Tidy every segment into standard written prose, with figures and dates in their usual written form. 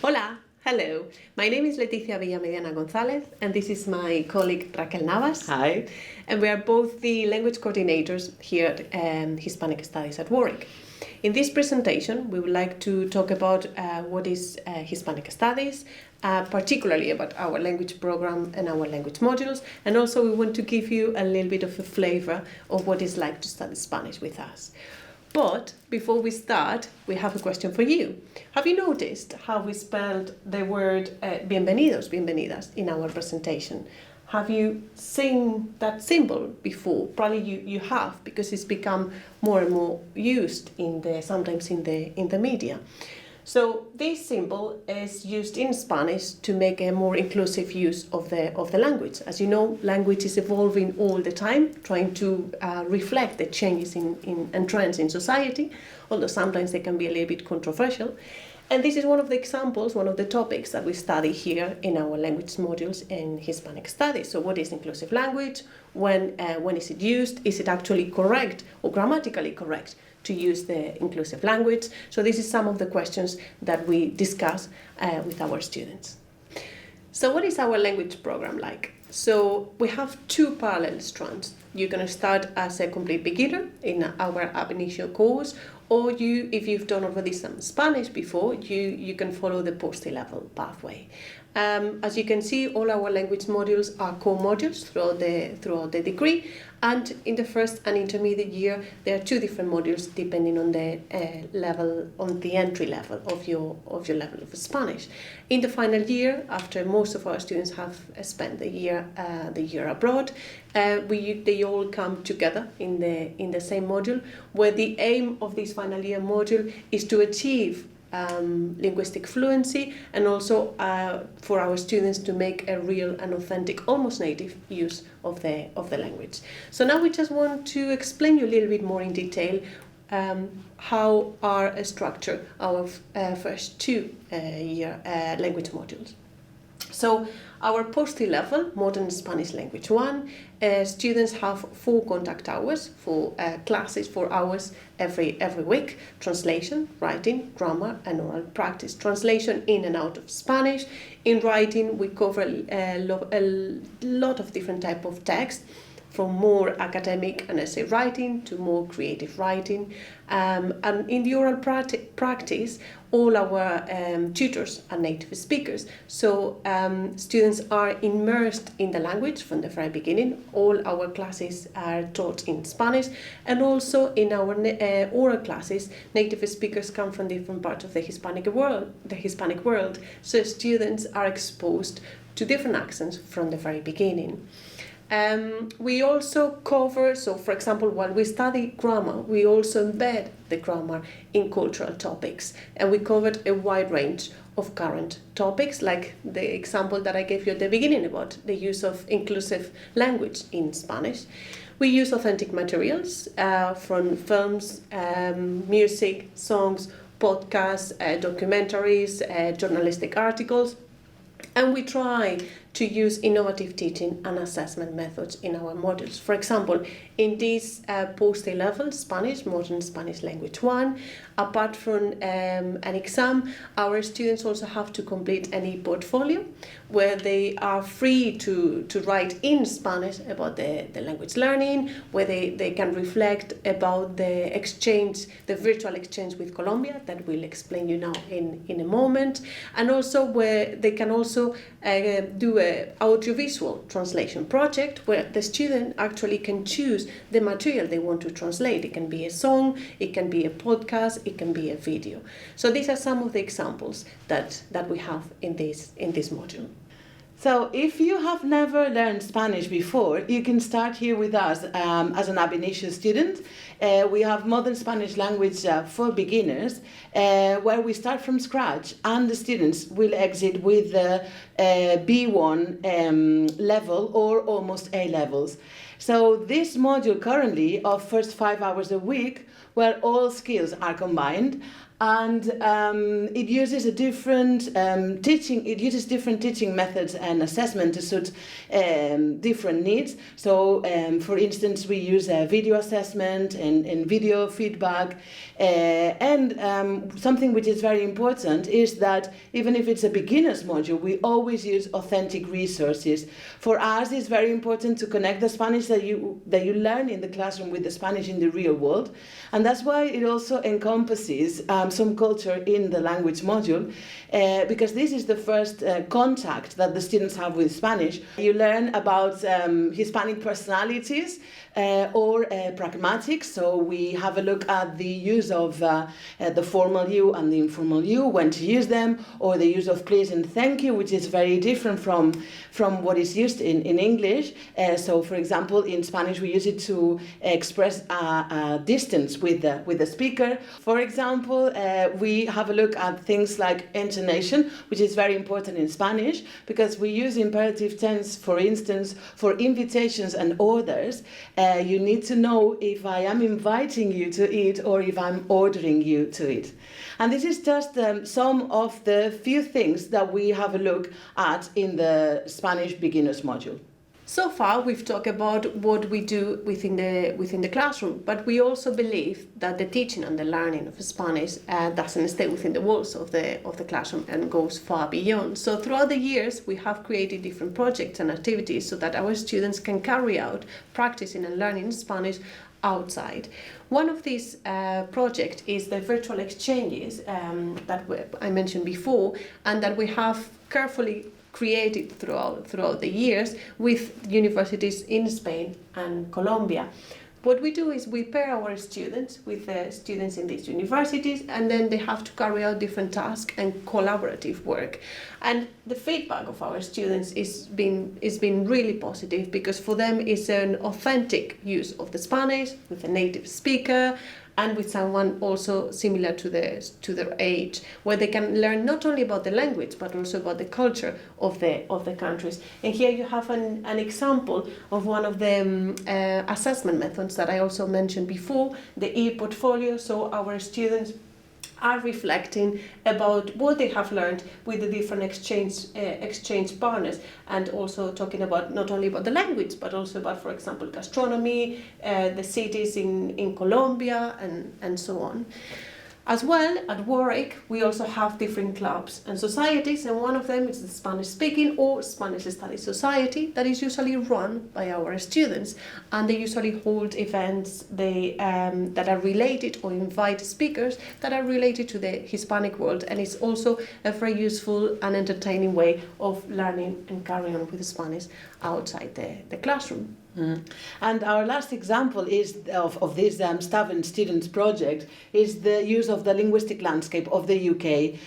Hola, hello. My name is Leticia Villamediana González, and this is my colleague Raquel Navas. Hi. And we are both the language coordinators here at Hispanic Studies at Warwick. In this presentation, we would like to talk about what is Hispanic Studies, particularly about our language program and our language modules, and also we want to give you a little bit of a flavor of what it's like to study Spanish with us. But before we start, we have a question for you. Have you noticed how we spelled the word bienvenidos, bienvenidas in our presentation? Have you seen that symbol before? Probably you have, because it's become more and more used sometimes in the media. So this symbol is used in Spanish to make a more inclusive use of the language. As you know, language is evolving all the time, trying to reflect the changes and trends in society, although sometimes they can be a little bit controversial. And this is one of the examples, one of the topics that we study here in our language modules in Hispanic Studies. So what is inclusive language? When is it used? Is it actually correct or grammatically correct to use the inclusive language? So this is some of the questions that we discuss with our students. So what is our language program like? So we have two parallel strands. You're going to start as a complete beginner in our ab initio course, or if you've done already some Spanish before, you can follow the post-A-level pathway. As you can see, all our language modules are core modules throughout the degree, and in the first and intermediate year, there are two different modules depending on the level, on the entry level of your level of Spanish. In the final year, after most of our students have spent the year abroad, they all come together in the same module, where the aim of this final year module is to achieve linguistic fluency, and also for our students to make a real and authentic, almost native use of the language. So now we just want to explain you a little bit more in detail how are structured our first two year language modules. So our post-A-level, Modern Spanish Language 1, students have 4 contact hours for classes, 4 hours every week. Translation, writing, grammar, and oral practice. Translation in and out of Spanish. In writing, we cover a lot of different types of text, from more academic and essay writing to more creative writing. And in the oral practice, all our tutors are native speakers. So students are immersed in the language from the very beginning. All our classes are taught in Spanish, and also in our oral classes, native speakers come from different parts of the Hispanic world. So students are exposed to different accents from the very beginning. We also cover, so for example, while we study grammar, we also embed the grammar in cultural topics, and we covered a wide range of current topics, like the example that I gave you at the beginning about the use of inclusive language in Spanish. We use authentic materials from films, music, songs, podcasts, documentaries, journalistic articles, and we try to use innovative teaching and assessment methods in our modules. For example, in this post-A-level Spanish, Modern Spanish Language 1, apart from an exam, our students also have to complete an e-portfolio where they are free to write in Spanish about the language learning, where they can reflect about the exchange, the virtual exchange with Colombia, that we'll explain you now in a moment, and also where they can also do an audiovisual translation project where the student actually can choose the material they want to translate. It can be a song, it can be a podcast, it can be a video. So these are some of the examples that we have in this module. So if you have never learned Spanish before, you can start here with us as an ab initio student. We have Modern Spanish Language for beginners, where we start from scratch, and the students will exit with B1 level or almost A levels. So this module currently offers 5 hours a week, where all skills are combined, and it uses a different teaching. It uses different teaching methods and assessment to suit different needs. So, for instance, we use a video assessment and video feedback, and something which is very important is that even if it's a beginner's module, we always use authentic resources. For us, it's very important to connect the Spanish that you learn in the classroom with the Spanish in the real world, and that's why it also encompasses some culture in the language module, because this is the first contact that the students have with Spanish. You learn about Hispanic personalities or pragmatics. So we have a look at the use of the formal you and the informal you, when to use them, or the use of please and thank you, which is very different from what is used in English. So, for example, in Spanish we use it to express a distance with the speaker. For example, we have a look at things like intonation, which is very important in Spanish because we use imperative tense, for instance, for invitations and orders. You need to know if I am inviting you to eat or if I'm ordering you to eat. And this is just some of the few things that we have a look at in the Spanish beginners module. So far, we've talked about what we do within the classroom, but we also believe that the teaching and the learning of Spanish doesn't stay within the walls of the classroom and goes far beyond. So throughout the years, we have created different projects and activities so that our students can carry out practicing and learning Spanish outside. One of these projects is the virtual exchanges that I mentioned before, and that we have carefully created throughout the years with universities in Spain and Colombia. What we do is we pair our students with the students in these universities, and then they have to carry out different tasks and collaborative work. And the feedback of our students is been really positive, because for them it's an authentic use of the Spanish with a native speaker and with someone also similar to their age, where they can learn not only about the language but also about the culture of the countries. And here you have an example of one of the assessment methods that I also mentioned before, the e-portfolio. So our students are reflecting about what they have learned with the different exchange partners, and also talking about not only about the language but also about, for example, gastronomy, the cities in Colombia, and so on. As well, at Warwick, we also have different clubs and societies, and one of them is the Spanish Speaking or Spanish Studies Society that is usually run by our students, and they usually hold events that are related or invite speakers that are related to the Hispanic world, and it's also a very useful and entertaining way of learning and carrying on with Spanish outside the classroom. Mm. And our last example is of this staff and students project is the use of the linguistic landscape of the UK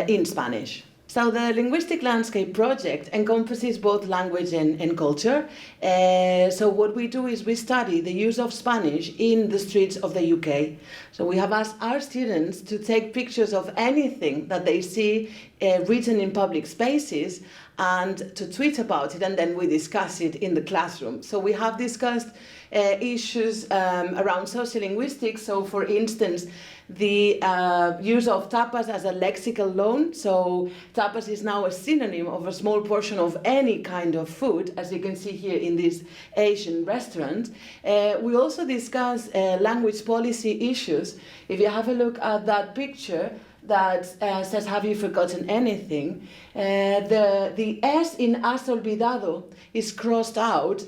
in Spanish. So the Linguistic Landscape project encompasses both language and culture. So what we do is we study the use of Spanish in the streets of the UK. So we have asked our students to take pictures of anything that they see written in public spaces and to tweet about it, and then we discuss it in the classroom. So we have discussed issues around sociolinguistics. So for instance, the use of tapas as a lexical loan. So tapas is now a synonym of a small portion of any kind of food, as you can see here in this Asian restaurant. We also discuss language policy issues. If you have a look at that picture that says, have you forgotten anything? The S in has olvidado is crossed out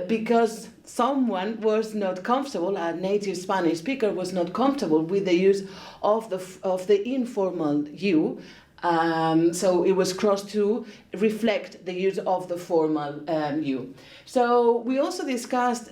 because someone was not comfortable, a native Spanish speaker was not comfortable with the use of the informal you. So it was crossed to reflect the use of the formal you. So we also discussed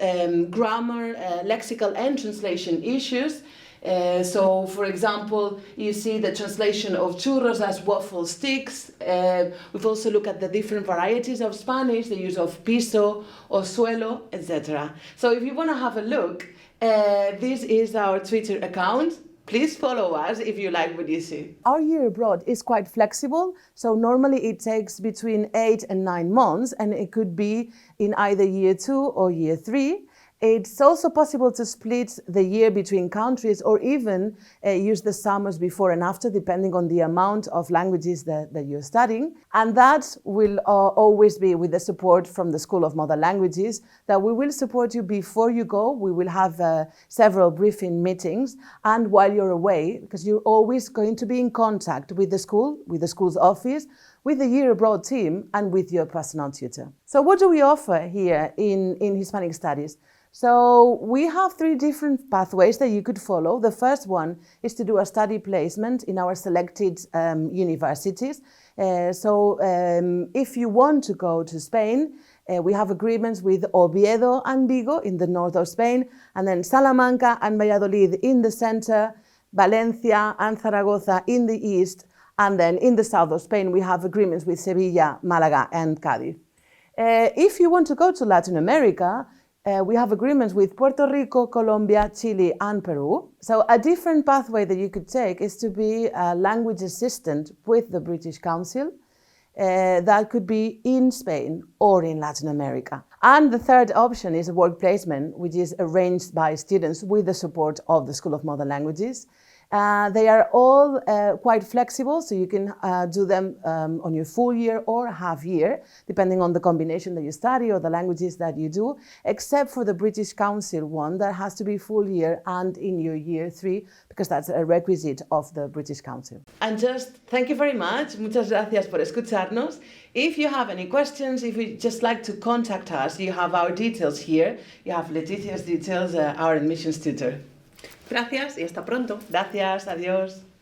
grammar, lexical and translation issues. So, for example, you see the translation of churros as waffle sticks. We've also looked at the different varieties of Spanish, the use of piso or suelo, etc. So if you want to have a look, this is our Twitter account. Please follow us if you like what you see. Our year abroad is quite flexible, so normally it takes between 8 and 9 months, and it could be in either year 2 or year 3. It's also possible to split the year between countries or even use the summers before and after, depending on the amount of languages that you're studying. And that will always be with the support from the School of Modern Languages, that we will support you before you go. We will have several briefing meetings, and while you're away, because you're always going to be in contact with the school, with the school's office, with the Year Abroad team, and with your personal tutor. So what do we offer here in Hispanic Studies? So we have 3 different pathways that you could follow. The first one is to do a study placement in our selected universities. If you want to go to Spain, we have agreements with Oviedo and Vigo in the north of Spain, and then Salamanca and Valladolid in the center, Valencia and Zaragoza in the east, and then in the south of Spain we have agreements with Sevilla, Malaga and Cádiz. If you want to go to Latin America, we have agreements with Puerto Rico, Colombia, Chile and Peru. So a different pathway that you could take is to be a language assistant with the British Council. That could be in Spain or in Latin America. And the third option is a work placement, which is arranged by students with the support of the School of Modern Languages. They are all quite flexible, so you can do them on your full year or half year, depending on the combination that you study or the languages that you do, except for the British Council one that has to be full year and in your year 3, because that's a requisite of the British Council. And just thank you very much. Muchas gracias por escucharnos. If you have any questions, if you'd just like to contact us, you have our details here. You have Leticia's details, our admissions tutor. Gracias y hasta pronto. Gracias, adiós.